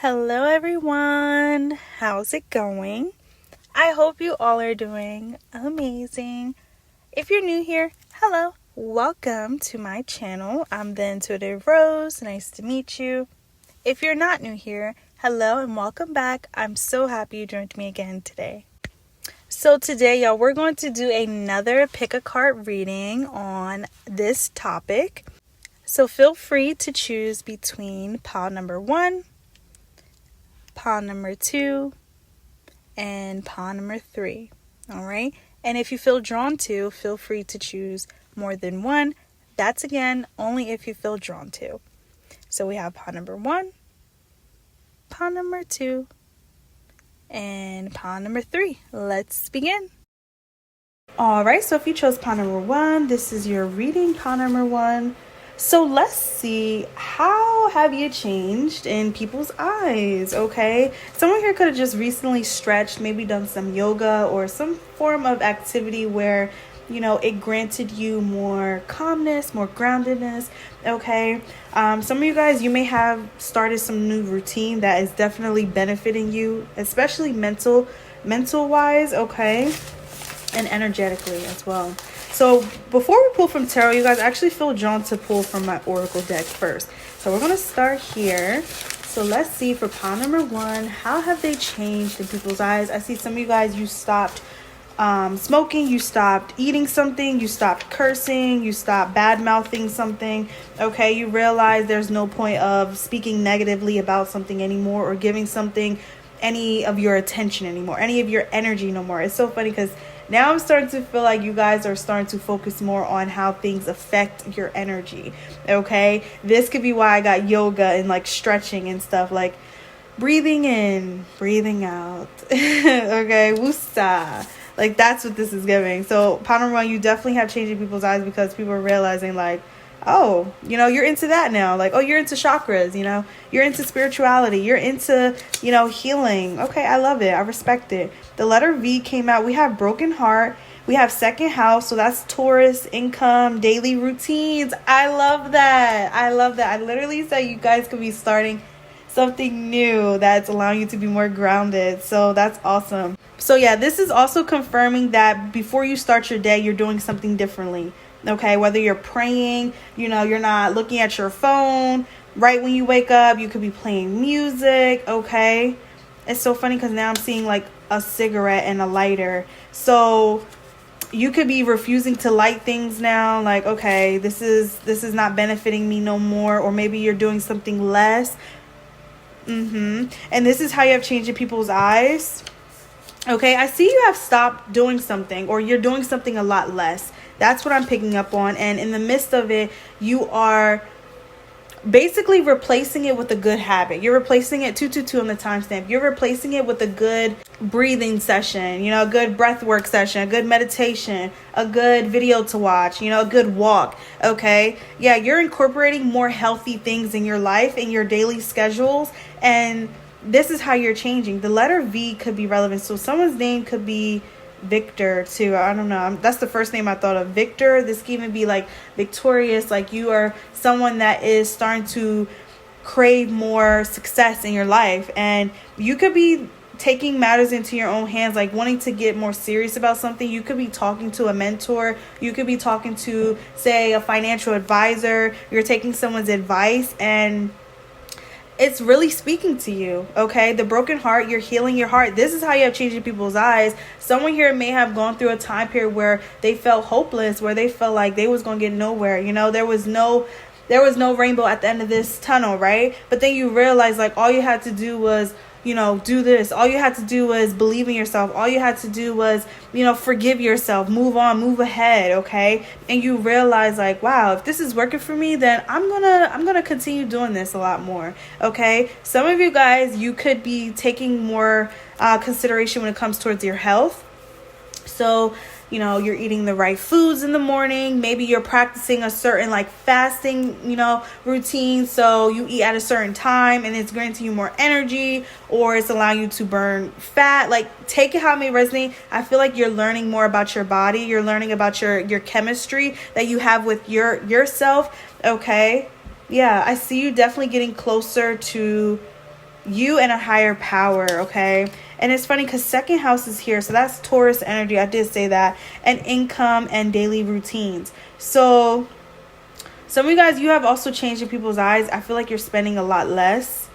Hello everyone, how's it going? I hope you all are doing amazing. If you're new here, hello, welcome to my channel. I'm the Intuitive Rose, nice to meet you. If you're not new here, hello and welcome back. I'm so happy you joined me again today. So today, y'all, we're going to do another pick a card reading on this topic. So feel free to choose between pile number 1, pile number 2, and pile number 3. All right. And if you feel drawn to, feel free to choose more than one. That's again only if you feel drawn to. So we have pile number 1, pile number 2, and pile number 3. Let's begin. All right. So if you chose pile number 1, this is your reading, pile number 1. So let's see, how have you changed in people's eyes, okay? Someone here could have just recently stretched, maybe done some yoga or some form of activity where, it granted you more calmness, more groundedness, okay? Some of you guys, you may have started some new routine that is definitely benefiting you, especially mental-wise, okay? And energetically as well. So before we pull from tarot, you guys, actually feel drawn to pull from my oracle deck first. So we're going to start here. So let's see for pile number 1, how have they changed in people's eyes? I see some of you guys, you stopped smoking, you stopped eating something, you stopped cursing, you stopped bad-mouthing something, okay? You realize there's no point of speaking negatively about something anymore or giving something any of your attention anymore, any of your energy no more. It's so funny because now I'm starting to feel like you guys are starting to focus more on how things affect your energy, okay? This could be why I got yoga and like stretching and stuff, like breathing in, breathing out, okay? Woosah. Like that's what this is giving. So pile number 1, you definitely have changed in people's eyes because people are realizing like, oh, you're into that now. Like, oh, you're into chakras, you're into spirituality, you're into, healing. Okay, I love it. I respect it. The letter V came out. We have broken heart. We have second house. So that's Taurus, income, daily routines. I love that. I literally said you guys could be starting something new that's allowing you to be more grounded. So that's awesome. So yeah, this is also confirming that before you start your day, you're doing something differently. Okay, whether you're praying, you're not looking at your phone right when you wake up. You could be playing music, okay? It's so funny because now I'm seeing like a cigarette and a lighter. So you could be refusing to light things now. Like, okay, this is not benefiting me no more. Or maybe you're doing something less. And this is how you have changed in people's eyes. Okay, I see you have stopped doing something or you're doing something a lot less. That's what I'm picking up on. And in the midst of it, you are basically replacing it with a good habit. You're replacing it 222 on the timestamp. You're replacing it with a good breathing session, a good breath work session, a good meditation, a good video to watch, a good walk. Okay. Yeah. You're incorporating more healthy things in your life, in your daily schedules. And this is how you're changing. The letter V could be relevant. So someone's name could be Victor too. I don't know. That's the first name I thought of. Victor. This could even be like victorious. Like you are someone that is starting to crave more success in your life. And you could be taking matters into your own hands, like wanting to get more serious about something. You could be talking to a mentor. You could be talking to, say, a financial advisor. You're taking someone's advice and it's really speaking to you, okay? The broken heart, you're healing your heart. This is how you have changed in people's eyes. Someone here may have gone through a time period where they felt hopeless, where they felt like they was going to get nowhere. There was no rainbow at the end of this tunnel, right? But then you realize like all you had to do was, do this. All you had to do was believe in yourself. All you had to do was, forgive yourself, move on, move ahead. Okay. And you realize like, wow, if this is working for me, then I'm going to continue doing this a lot more. Okay. Some of you guys, you could be taking more consideration when it comes towards your health. So, you're eating the right foods in the morning. Maybe you're practicing a certain like fasting, routine. So you eat at a certain time and it's granting you more energy or it's allowing you to burn fat. Like take it how it may resonate. I feel like you're learning more about your body. You're learning about your chemistry that you have with yourself. Okay. Yeah. I see you definitely getting closer to you and a higher power, okay? And it's funny because second house is here, so that's Taurus energy. I did say that. And income and daily routines. So some of you guys, you have also changed in people's eyes. I feel like you're spending a lot less.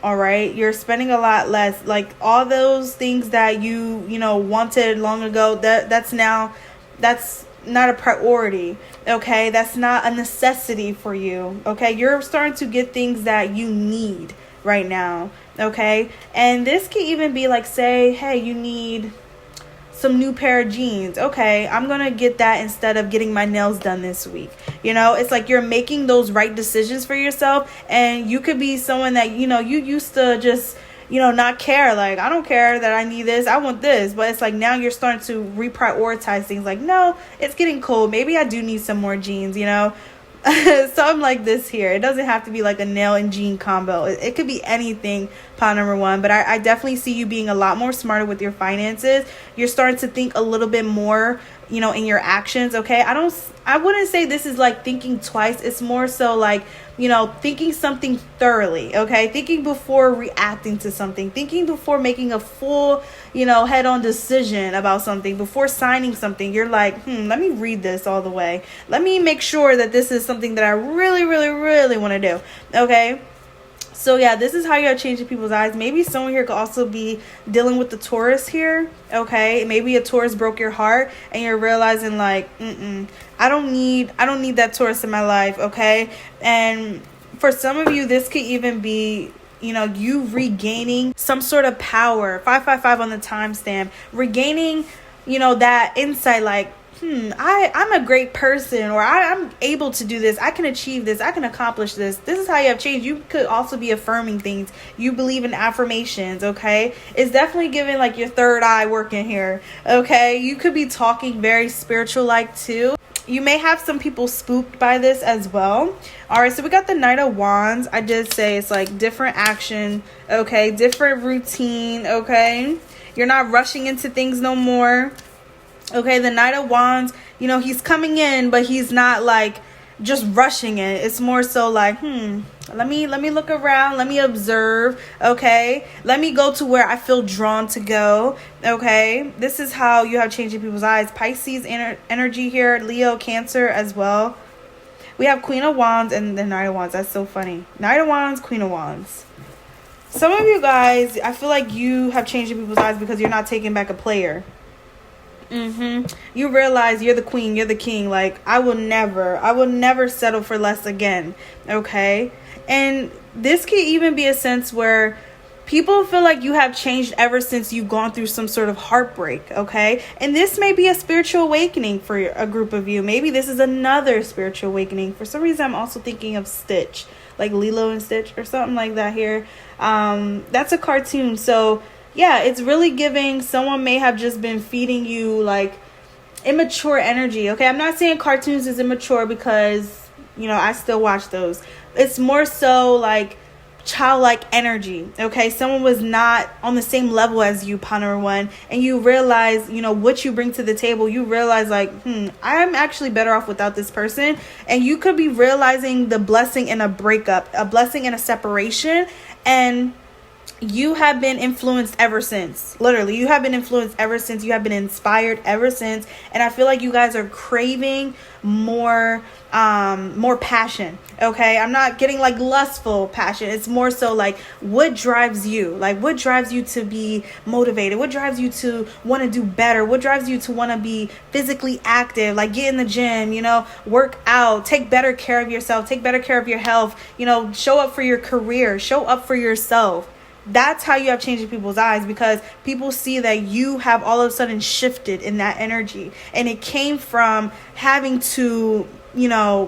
All right, you're spending a lot less. Like all those things that you wanted long ago, that's not a priority. Okay, that's not a necessity for you. Okay, you're starting to get things that you need right now. Okay, and this can even be like, say, hey, you need some new pair of jeans. Okay, I'm gonna get that instead of getting my nails done this week. It's like you're making those right decisions for yourself. And you could be someone that you used to just not care. Like, I don't care that I need this, I want this. But it's like now you're starting to reprioritize things. Like, no, it's getting cold, maybe I do need some more jeans. Something like this here. It doesn't have to be like a nail and jean combo. It could be anything, pot number one. But I definitely see you being a lot more smarter with your finances. You're starting to think a little bit more, in your actions. Okay, I wouldn't say this is like thinking twice. It's more so like, thinking something thoroughly. Okay, thinking before reacting to something, thinking before making a full, head-on decision about something, before signing something. You're like, let me read this all the way. Let me make sure that this is something that I really, really, really want to do. Okay. So yeah, this is how you're changing people's eyes. Maybe someone here could also be dealing with the Taurus here. Okay, maybe a Taurus broke your heart and you're realizing like, I don't need that Taurus in my life. Okay, and for some of you, this could even be you regaining some sort of power. 555 on the timestamp, regaining that insight. Like, I'm a great person, or I'm able to do this. I can achieve this. I can accomplish this. This is how you have changed. You could also be affirming things. You believe in affirmations, okay? It's definitely giving like your third eye working here, okay? You could be talking very spiritual-like too. You may have some people spooked by this as well. All right, so we got the Knight of Wands. I did say it's like different action, okay? Different routine, okay? You're not rushing into things no more. Okay, the Knight of Wands, he's coming in, but he's not like just rushing it. It's more so like, let me look around, let me observe, okay? Let me go to where I feel drawn to go, okay? This is how you have changing people's eyes. Pisces energy here, Leo, Cancer as well. We have Queen of Wands and the Knight of Wands. That's so funny. Knight of Wands, Queen of Wands. Some of you guys, I feel like you have changing people's eyes because you're not taking back a player. You realize you're the queen, you're the king. Like, I will never settle for less again. Okay. And this could even be a sense where people feel like you have changed ever since you've gone through some sort of heartbreak. Okay. And this may be a spiritual awakening for a group of you. Maybe this is another spiritual awakening. For some reason, I'm also thinking of Stitch, like Lilo and Stitch or something like that here. That's a cartoon. So yeah, it's really giving someone may have just been feeding you like immature energy. Okay, I'm not saying cartoons is immature because, I still watch those. It's more so like childlike energy. Okay, someone was not on the same level as you, Ponder One, and you realize, what you bring to the table. You realize like, I'm actually better off without this person. And you could be realizing the blessing in a breakup, a blessing in a separation, and you have been influenced ever since. Literally, you have been influenced ever since. You have been inspired ever since. And I feel like you guys are craving more passion. Okay, I'm not getting like lustful passion. It's more so like, what drives you? Like, what drives you to be motivated? What drives you to want to do better? What drives you to want to be physically active? Like, get in the gym, work out, take better care of yourself, take better care of your health, show up for your career, show up for yourself. That's how you have changed people's eyes, because people see that you have all of a sudden shifted in that energy. And it came from having to,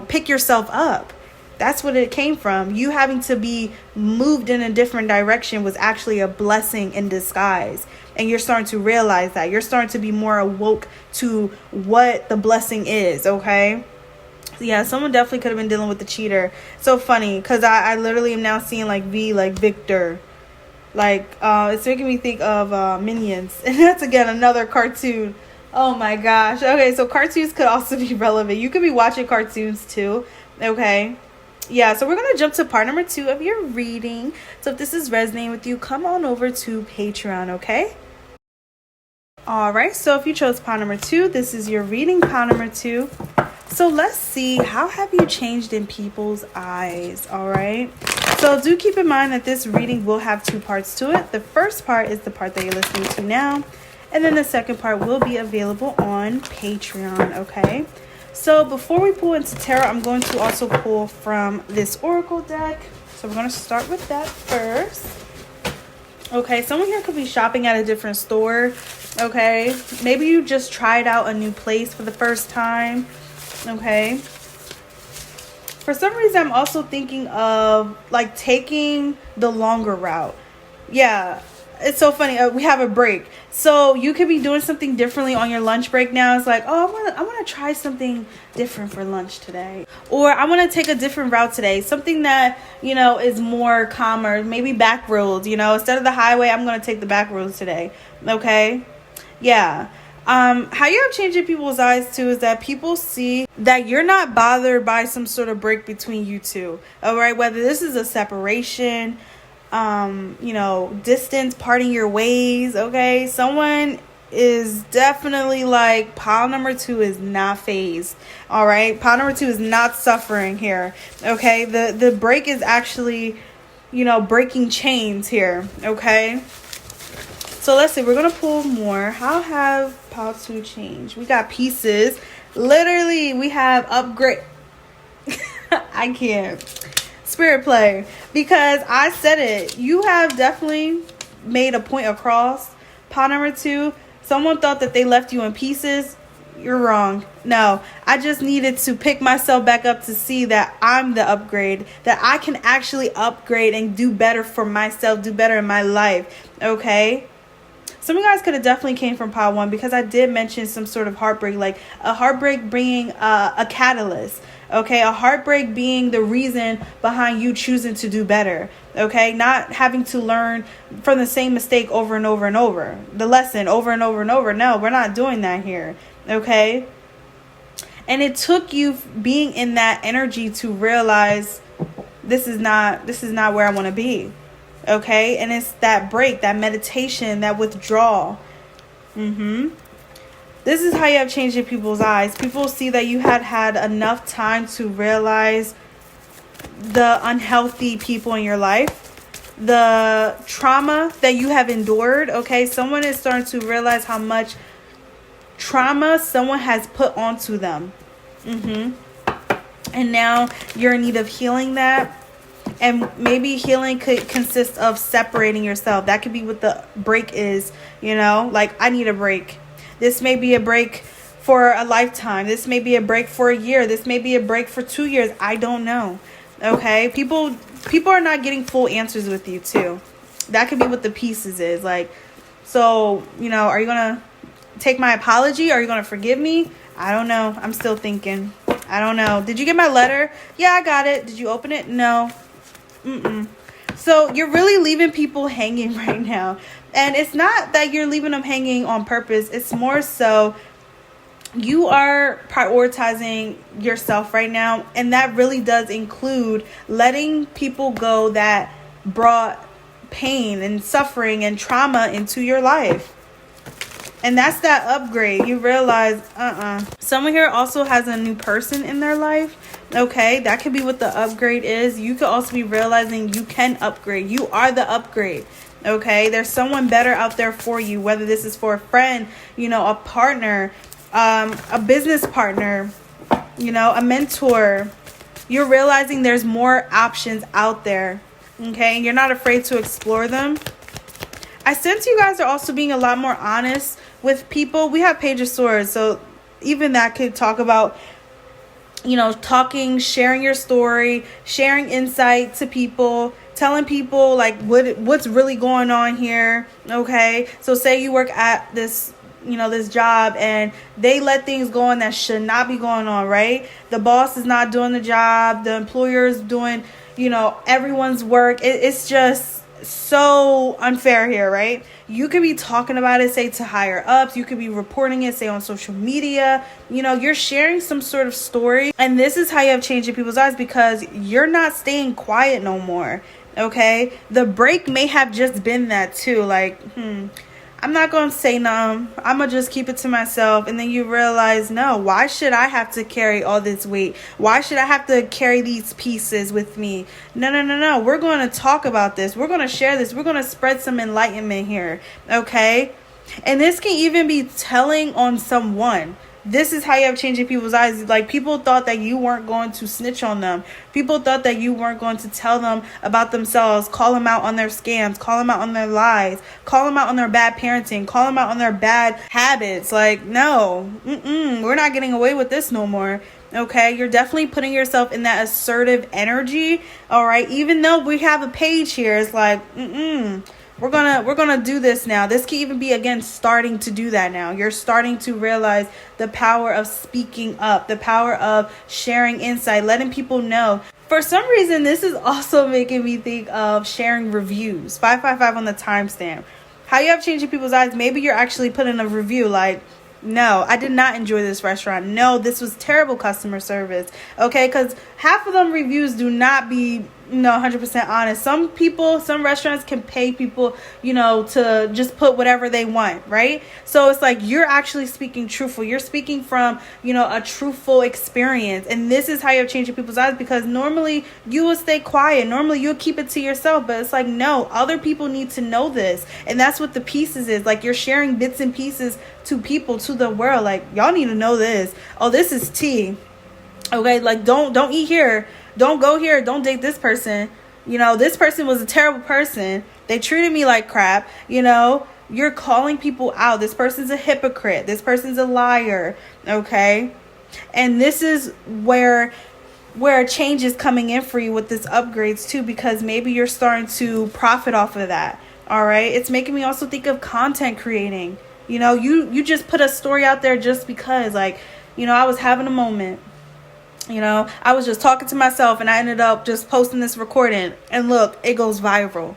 pick yourself up. That's what it came from. You having to be moved in a different direction was actually a blessing in disguise. And you're starting to realize that. You're starting to be more awoke to what the blessing is, okay? Yeah, someone definitely could have been dealing with the cheater. So funny, because I literally am now seeing like V, like Victor. Like, it's making me think of Minions. And that's, again, another cartoon. Oh, my gosh. Okay, so cartoons could also be relevant. You could be watching cartoons, too. Okay. yeah, so we're going to jump to part number 2 of your reading. So if this is resonating with you, come on over to Patreon, okay? All right, so if you chose pile number 2, this is your reading, pile number 2. So let's see, how have you changed in people's eyes? All right, so do keep in mind that this reading will have 2 parts to it. The first part is the part that you're listening to now, and then the second part will be available on Patreon, okay? So before we pull into tarot, I'm going to also pull from this oracle deck. So we're going to start with that first. Okay, someone here could be shopping at a different store. Okay, maybe you just tried out a new place for the first time. Okay, for some reason I'm also thinking of like taking the longer route. Yeah, it's so funny. We have a break, so you could be doing something differently on your lunch break now. It's like, oh, I want to try something different for lunch today, or I want to take a different route today, something that, you know, is more calmer, maybe back roads, you know, instead of the highway, I'm going to take the back roads today. Okay, yeah. How you have changed in people's eyes too is that people see that you're not bothered by some sort of break between you two. All right, whether this is a separation, you know, distance, parting your ways. Okay, someone is definitely like, pile number 2 is not phased. All right, pile number 2 is not suffering here. Okay, the break is actually, you know, breaking chains here. Okay, so let's see, we're gonna pull more. How have pile 2 changed? We got pieces. Literally, we have upgrade. I can't. Spirit play, because I said it. You have definitely made a point across. Pile number 2, someone thought that they left you in pieces. You're wrong. No, I just needed to pick myself back up to see that I'm the upgrade, that I can actually upgrade and do better for myself, do better in my life. Okay, some of you guys could have definitely came from pile 1, because I did mention some sort of heartbreak, like a heartbreak being a catalyst. Okay, a heartbreak being the reason behind you choosing to do better. Okay, not having to learn from the same mistake over and over and over. The lesson over and over and over. No, we're not doing that here. Okay, and it took you being in that energy to realize this is not where I want to be. Okay, and it's that break, that meditation, that withdrawal. This is how you have changed in people's eyes. People see that you had enough time to realize the unhealthy people in your life, the trauma that you have endured. Okay, someone is starting to realize how much trauma someone has put onto them. And now you're in need of healing that. And maybe healing could consist of separating yourself. That could be what the break is, you know, like, I need a break. This may be a break for a lifetime. This may be a break for a year. This may be a break for 2 years. I don't know. Okay, people are not getting full answers with you too. That could be what the pieces is like. So, you know, are you gonna take my apology? Are you gonna forgive me? I don't know. I'm still thinking. I don't know. Did you get my letter? Yeah, I got it. Did you open it? No. So you're really leaving people hanging right now. And it's not that you're leaving them hanging on purpose. It's more so you are prioritizing yourself right now. And that really does include letting people go that brought pain and suffering and trauma into your life. And that's that upgrade. You realize, someone here also has a new person in their life. Okay, that could be what the upgrade is. You could also be realizing you can upgrade. You are the upgrade. Okay, there's someone better out there for you, whether this is for a friend, you know, a partner, a business partner, you know, a mentor. You're realizing there's more options out there. Okay, and you're not afraid to explore them. I sense you guys are also being a lot more honest with people. We have Page of Swords, so even that could talk about, you know, talking, sharing your story, sharing insight to people, telling people like what's really going on here. Okay, so say you work at this, you know, this job, and they let things go on that should not be going on, right? The boss is not doing the job, the employer is doing, you know, everyone's work. It's just so unfair here, right? You could be talking about it, say to higher ups. You could be reporting it, say on social media. You're sharing some sort of story. And this is how you have changed in people's eyes, because you're not staying quiet no more. Okay? The break may have just been that too. Like, I'm not going to say nothing. I'm going to just keep it to myself. And then you realize, no, why should I have to carry all this weight? Why should I have to carry these pieces with me? No. We're going to talk about this. We're going to share this. We're going to spread some enlightenment here. Okay? And this can even be telling on someone. This is how you have changed in people's eyes. Like, people thought that you weren't going to snitch on them. People thought that you weren't going to tell them about themselves, call them out on their scams, call them out on their lies, call them out on their bad parenting, call them out on their bad habits. Like, no, we're not getting away with this no more. Okay, you're definitely putting yourself in that assertive energy. All right, even though we have a page here, it's like, We're gonna do this now. This can even be, again, starting to do that now. You're starting to realize the power of speaking up, the power of sharing insight, letting people know. For some reason, this is also making me think of sharing reviews. 555 on the timestamp. How you have changed in people's eyes. Maybe you're actually putting a review like, no, I did not enjoy this restaurant. No, this was terrible customer service. Okay, because half of them reviews do not be 100% honest. Some restaurants can pay people, to just put whatever they want, right? So it's like you're actually speaking truthful. You're speaking from, a truthful experience. And this is how you're changing people's eyes, because normally you would stay quiet. Normally you'll keep it to yourself. But it's like, no, other people need to know this. And that's what the pieces is. Like, you're sharing bits and pieces to people, to the world. Like, y'all need to know this. Oh, this is tea. Okay, like, don't eat here. Don't go here. Don't date this person. This person was a terrible person. They treated me like crap. You're calling people out. This person's a hypocrite. This person's a liar. Okay. And this is where change is coming in for you with this upgrades too, because maybe you're starting to profit off of that. All right. It's making me also think of content creating. You just put a story out there just because, like, I was having a moment. I was just talking to myself and I ended up just posting this recording, and look, it goes viral.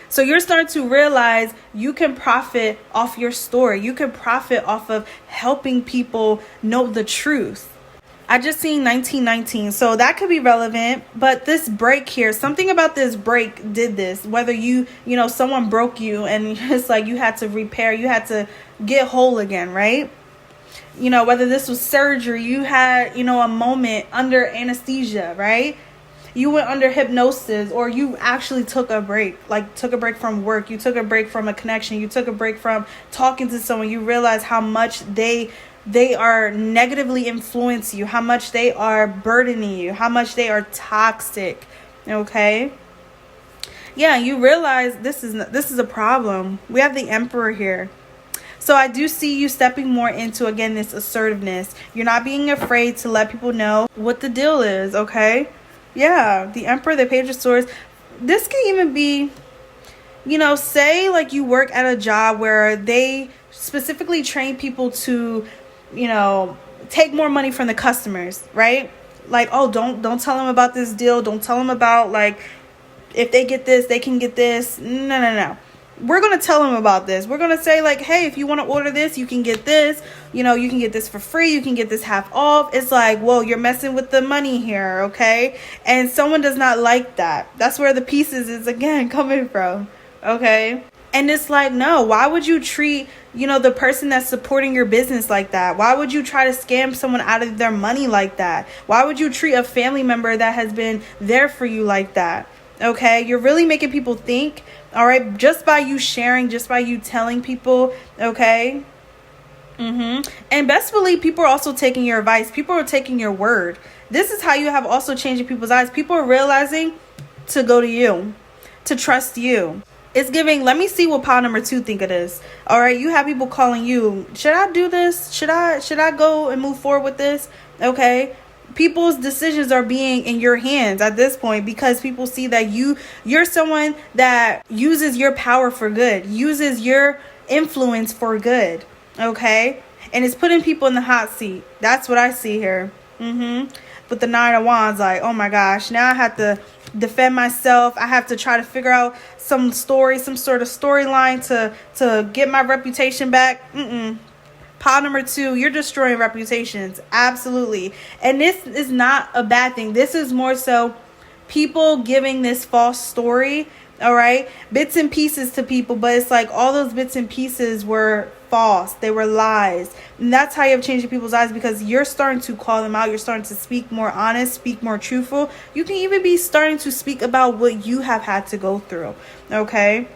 So you're starting to realize you can profit off your story. You can profit off of helping people know the truth. I just seen 1919, so that could be relevant. But this break here, something about this break did this. Whether someone broke you and it's like you had to repair, you had to get whole again, right? Whether this was surgery, you had, a moment under anesthesia, right? You went under hypnosis, or you actually took a break, from work. You took a break from a connection. You took a break from talking to someone. You realize how much they are negatively influencing you, how much they are burdening you, how much they are toxic. Okay? Yeah, you realize this is a problem. We have the Emperor here. So I do see you stepping more into, again, this assertiveness. You're not being afraid to let people know what the deal is, okay? Yeah, the Emperor, the Page of Swords. This can even be, say like you work at a job where they specifically train people to, take more money from the customers, right? Like, oh, don't tell them about this deal. Don't tell them about, like, if they get this, they can get this. No. We're going to tell them about this. We're going to say, like, hey, if you want to order this, you can get this. You can get this for free. You can get this half off. It's like, whoa, you're messing with the money here, okay? And someone does not like that. That's where the pieces is, again, coming from, okay? And it's like, no, why would you treat, the person that's supporting your business like that? Why would you try to scam someone out of their money like that? Why would you treat a family member that has been there for you like that? Okay, you're really making people think, all right, just by you sharing, just by you telling people, okay? And best believe people are also taking your advice. People are taking your word. This is how you have also changed people's eyes. People are realizing to go to you, to trust you. It's giving, let me see what pile number 2 think of this. All right, you have people calling you, should I do this? Should I go and move forward with this? Okay. People's decisions are being in your hands at this point, because people see that you're someone that uses your power for good, uses your influence for good, okay? And it's putting people in the hot seat. That's what I see here. But the 9 of Wands, like, oh my gosh, now I have to defend myself. I have to try to figure out some story, some sort of storyline to get my reputation back. Pile number 2, you're destroying reputations. Absolutely. And this is not a bad thing. This is more so people giving this false story, all right? Bits and pieces to people, but it's like all those bits and pieces were false. They were lies. And that's how you have changed people's eyes, because you're starting to call them out. You're starting to speak more honest, speak more truthful. You can even be starting to speak about what you have had to go through, okay?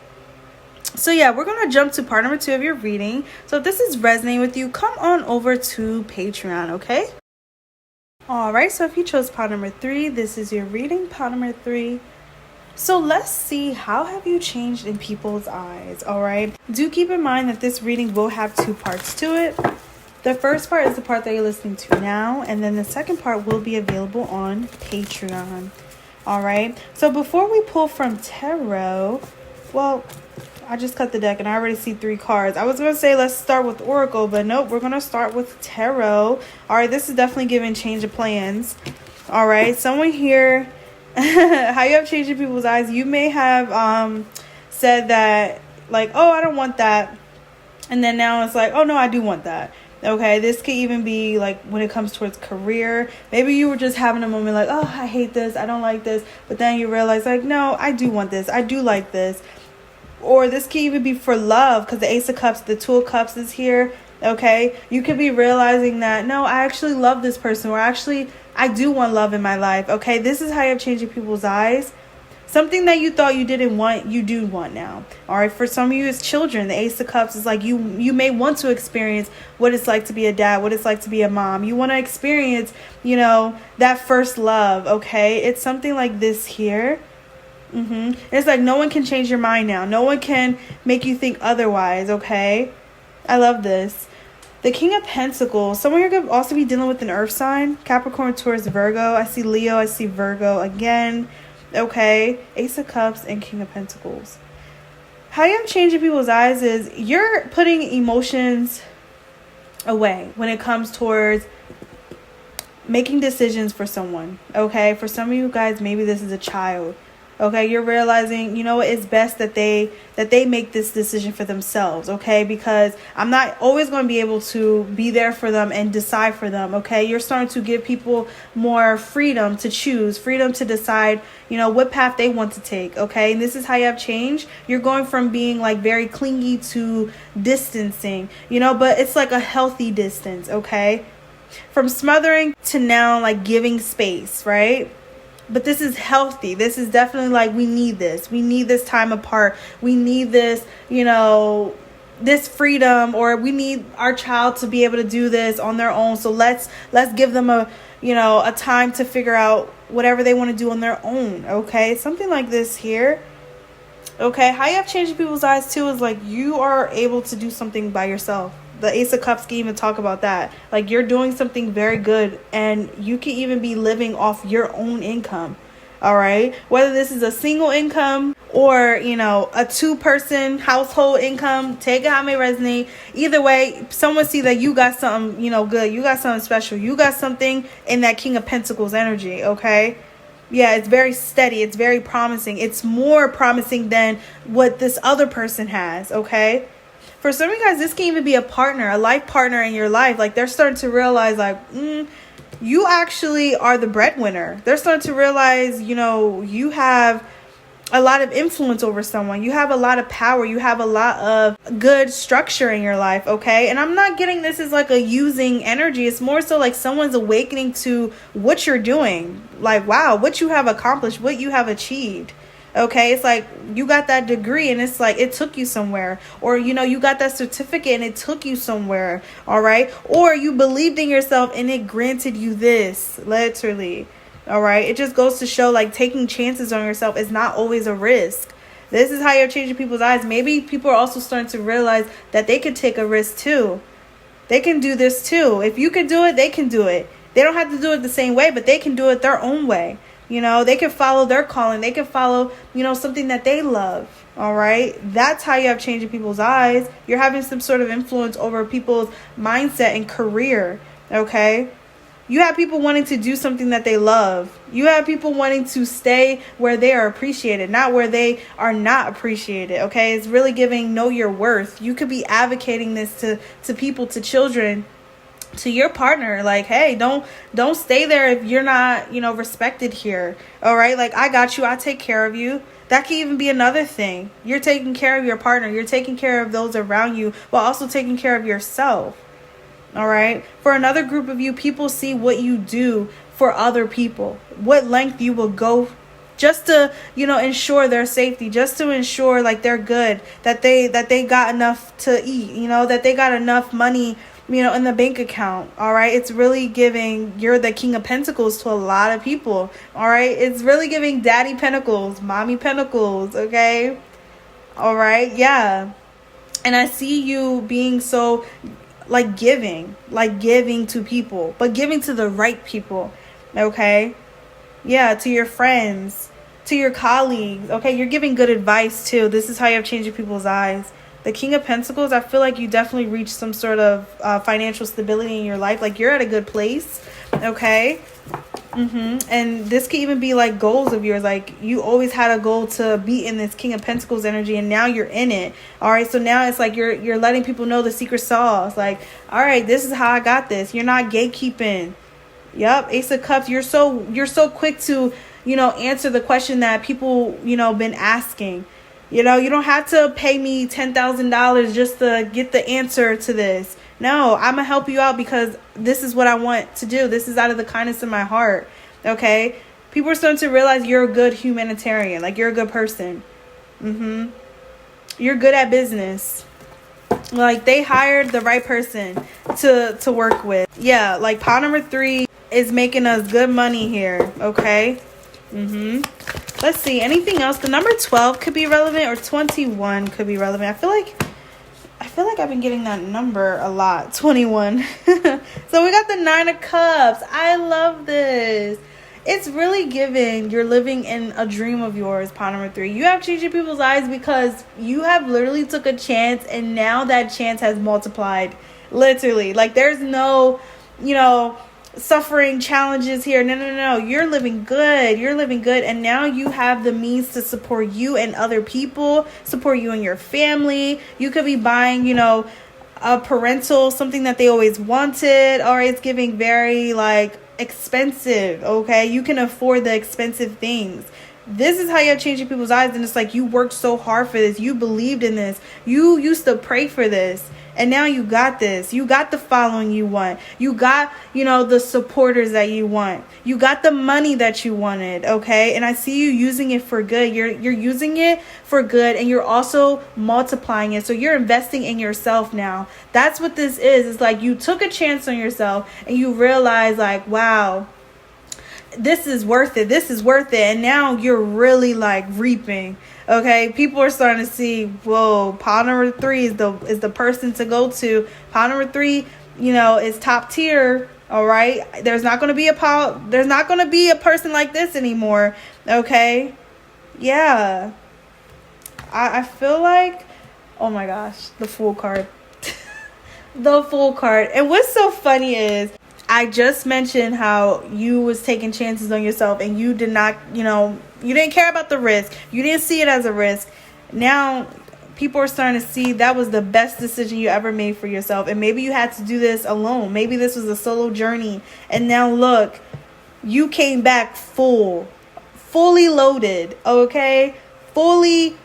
So yeah, we're going to jump to part number 2 of your reading. So if this is resonating with you, come on over to Patreon, okay? All right, so if you chose part number 3, this is your reading, part number 3. So let's see, how have you changed in people's eyes, all right? Do keep in mind that this reading will have 2 parts to it. The first part is the part that you're listening to now, and then the second part will be available on Patreon, all right? So before we pull from tarot, well, I just cut the deck and I already see 3 cards. I was going to say let's start with Oracle, but nope, we're going to start with Tarot. All right, this is definitely giving change of plans. All right, someone here, how you have changed in people's eyes. You may have said that, like, oh, I don't want that. And then now it's like, oh, no, I do want that. Okay, this could even be like when it comes towards career. Maybe you were just having a moment like, oh, I hate this, I don't like this. But then you realize like, no, I do want this, I do like this. Or this can even be for love, because the Ace of Cups, the 2 of Cups is here. Okay, you could be realizing that, no, I actually love this person, or actually I do want love in my life. Okay, this is how you're changing people's eyes. Something that you thought you didn't want, you do want now. All right, for some of you as children, the Ace of Cups is like you may want to experience what it's like to be a dad, what it's like to be a mom. You want to experience, that first love. Okay, it's something like this here. It's like no one can change your mind now. No one can make you think otherwise, okay? I love this. The King of Pentacles. Someone here could also be dealing with an earth sign. Capricorn, Taurus, Virgo. I see Leo. I see Virgo again. Okay. Ace of Cups and King of Pentacles. How you have changing people's eyes is you're putting emotions away when it comes towards making decisions for someone, okay? For some of you guys, maybe this is a child. Okay, you're realizing, it's best that they make this decision for themselves, okay? Because I'm not always going to be able to be there for them and decide for them, okay? You're starting to give people more freedom to choose, freedom to decide, what path they want to take, okay? And this is how you have changed. You're going from being like very clingy to distancing, but it's like a healthy distance, okay? From smothering to now like giving space, right? But this is healthy. This is definitely like, we need this. We need this time apart. We need this, this freedom, or we need our child to be able to do this on their own. So let's give them a time to figure out whatever they want to do on their own. Okay. Something like this here. Okay. How you have changed people's eyes too is like you are able to do something by yourself. The Ace of Cups can even talk about that. Like you're doing something very good, and you can even be living off your own income. All right. Whether this is a single income or, a 2-person household income, take it how it may resonate. Either way, someone see that you got something, good. You got something special. You got something in that King of Pentacles energy. Okay. Yeah, it's very steady. It's very promising. It's more promising than what this other person has. Okay. For some of you guys, this can even be a partner, a life partner in your life. Like they're starting to realize like, you actually are the breadwinner. They're starting to realize, you have a lot of influence over someone. You have a lot of power. You have a lot of good structure in your life. Okay. And I'm not getting this as like a using energy. It's more so like someone's awakening to what you're doing. Like, wow, what you have accomplished, what you have achieved. Okay, it's like you got that degree and it's like it took you somewhere, or you got that certificate and it took you somewhere. All right, or you believed in yourself and it granted you this, literally. All right, it just goes to show like taking chances on yourself is not always a risk. This is how you're changing people's eyes. Maybe people are also starting to realize that they could take a risk too. They can do this too. If you can do it, they can do it. They don't have to do it the same way, but they can do it their own way. They can follow their calling. They can follow, something that they love. All right. That's how you have changing people's eyes. You're having some sort of influence over people's mindset and career. Okay. You have people wanting to do something that they love. You have people wanting to stay where they are appreciated, not where they are not appreciated. Okay, it's really giving know your worth. You could be advocating this to people, to children, to your partner. Like, hey, don't stay there if you're not, respected here. All right, like, I got you. I take care of you. That can even be another thing. You're taking care of your partner. You're taking care of those around you while also taking care of yourself. All right. For another group of you, people see what you do for other people, what length you will go just to, ensure their safety, just to ensure like they're good, that they got enough to eat, that they got enough money, in the bank account. All right. It's really giving you're the King of Pentacles to a lot of people. All right. It's really giving Daddy Pentacles, Mommy Pentacles. Okay. All right. Yeah. And I see you being so giving to people, but giving to the right people. Okay. Yeah. To your friends, to your colleagues. Okay. You're giving good advice too. This is how you have changed people's eyes. The King of Pentacles, I feel like you definitely reached some sort of financial stability in your life. Like, you're at a good place. Okay. And this could even be like goals of yours. Like, you always had a goal to be in this King of Pentacles energy, and now you're in it. All right. So now it's like you're letting people know the secret sauce. Like, all right, this is how I got this. You're not gatekeeping. Yep. Ace of Cups. You're so quick to, answer the question that people, been asking. You don't have to pay me $10,000 just to get the answer to this. No, I'm going to help you out because this is what I want to do. This is out of the kindness of my heart. Okay. People are starting to realize you're a good humanitarian. Like, you're a good person. You're good at business. Like, they hired the right person to work with. Yeah. Like, pile number 3 is making us good money here. Okay. Let's see. Anything else? The number 12 could be relevant, or 21 could be relevant. I feel like I've been getting that number a lot. 21. So we got the 9 of Cups. I love this. It's really giving you're living in a dream of yours, pile number 3. You have changed people's eyes because you have literally took a chance, and now that chance has multiplied. Literally. Like, there's no, suffering challenges here. No. You're living good. And now you have the means to support you and other people, support you and your family. You could be buying, a parental, something that they always wanted. Or it's giving very expensive. Okay. You can afford the expensive things. This is how you're changing people's eyes. And it's like, you worked so hard for this. You believed in this. You used to pray for this. And now you got this. You got the following you want. You got, the supporters that you want. You got the money that you wanted. Okay. And I see you using it for good. You're using it for good. And you're also multiplying it. So you're investing in yourself now. That's what this is. It's like you took a chance on yourself and you realize wow, this is worth it. And now you're really reaping. Okay, people are starting to see, whoa, pile number 3 is the person to go to. Pile number 3, is top tier. All right, there's not going to be a person like this anymore. Okay, yeah, I feel like, oh my gosh, the Fool card, the Fool card. And what's so funny is, I just mentioned how you was taking chances on yourself, and you did not, you didn't care about the risk. You didn't see it as a risk. Now people are starting to see that was the best decision you ever made for yourself. And maybe you had to do this alone. Maybe this was a solo journey. And now look, you came back fully loaded, okay? Fully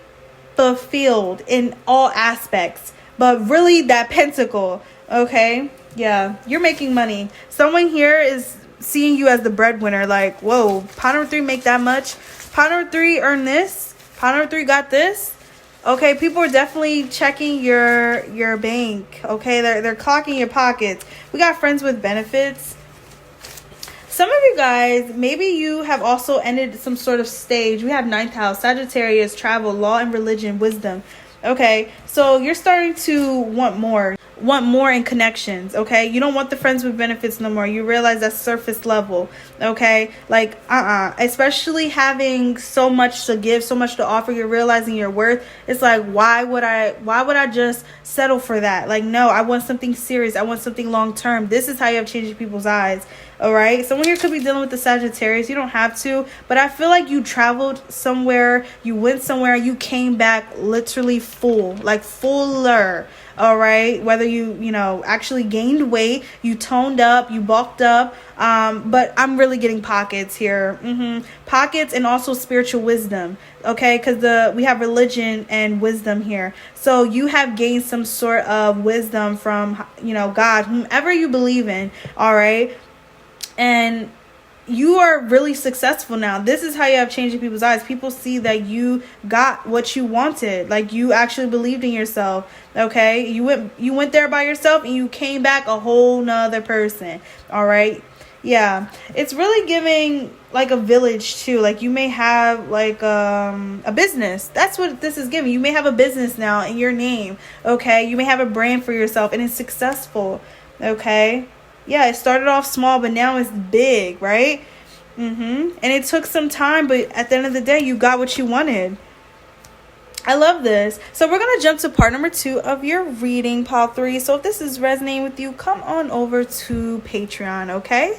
fulfilled in all aspects. But really that pentacle, okay? Yeah, you're making money. Someone here is seeing you as the breadwinner. Like, whoa, pile number 3 make that much? Pile number 3 earn this? Pile number 3 got this? Okay, people are definitely checking your bank. Okay, they're clocking your pockets. We got friends with benefits. Some of you guys, maybe you have also ended some sort of stage. We have 9th house, Sagittarius, travel, law and religion, wisdom. Okay, so you're starting to want more. want more in connections, okay? You don't want the friends with benefits no more. You realize that's surface level, okay? Like, especially having so much to give, so much to offer, you're realizing your worth. It's like, why would I just settle for that? Like, no, I want something serious. I want something long term. This is how you have changed people's eyes. All right. Someone here could be dealing with the Sagittarius. You don't have to, but I feel like you traveled somewhere, you went somewhere, you came back literally full, like fuller. All right. Whether you actually gained weight, you toned up, you bulked up. But I'm really getting pockets here. Pockets and also spiritual wisdom. Okay. Because we have religion and wisdom here. So you have gained some sort of wisdom from, God, whomever you believe in. All right. And you are really successful now. This is how you have changed people's eyes. People see that you got what you wanted. Like, you actually believed in yourself. Okay. You went there by yourself and you came back a whole nother person. All right. Yeah. It's really giving like a village too. Like, you may have like a business. That's what this is giving. You may have a business now in your name. Okay. You may have a brand for yourself and it's successful. Okay. Yeah, it started off small, but now it's big, right? And it took some time, but at the end of the day, you got what you wanted. I love this. So we're going to jump to part number 2 of your reading, pile 3. So if this is resonating with you, come on over to Patreon, okay?